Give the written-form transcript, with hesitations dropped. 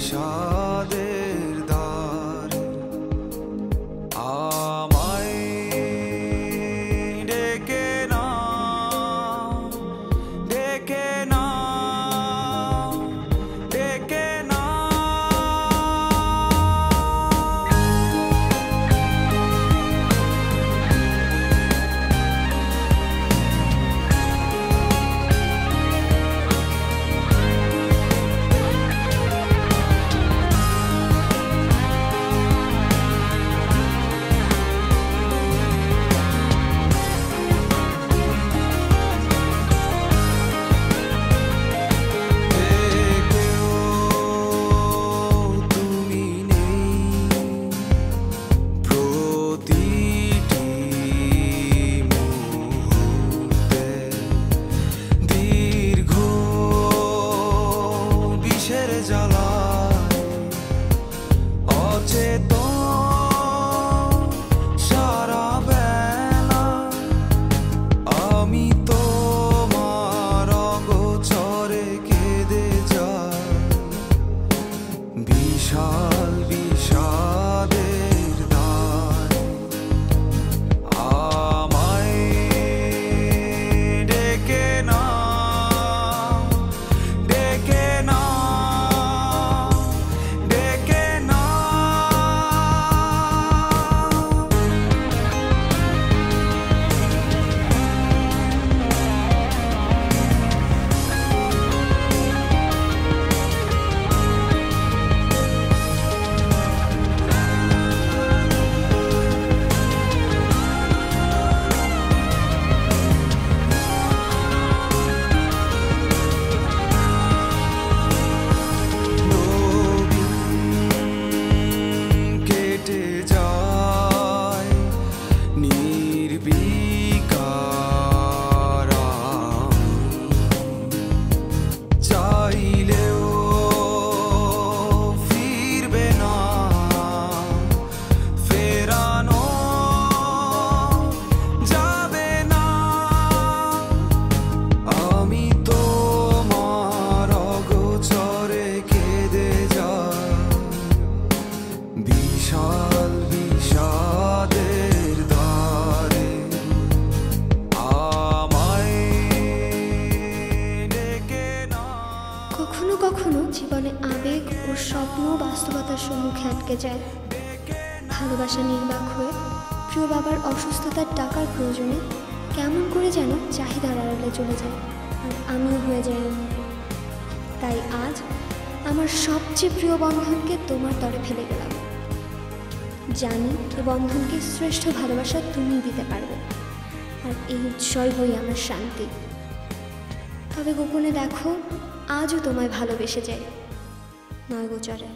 বিষাদের দ্বারে আমায় ডেকে নাও, ডেকে নাও, ডেকে নাও। বিশাল বিষাদের দ্বারে আমায় ডেকে নাও, ডেকে নাও, ডেকে বিশাল বিষাদের দ্বারে আমায় ডেকে নাও। কখনো কখনো জীবনে আবেগ ও স্বপ্ন বাস্তবতার সম্মুখে আটকে যায়। ভালোবাসা নির্বাক হয়ে প্রিয় বাবার অসুস্থতার টাকার প্রয়োজনে কেমন করে যেন চাহিদার আড়ালে চলে যায়, আর আমিও হয়ে যাই অন্য। তাই আজ আমার সবচেয়ে প্রিয় বন্ধনকে তোমার তরে ফেলে গেলাম। জানি এ বন্ধনকে শ্রেষ্ঠ ভালোবাসা তুমিই দিতে পারবে, আর এই উৎসই হই আমার শান্তি। তবে গোপনে দেখো, আজও তোমায় ভালোবেসে যাই, নয় গোচরে।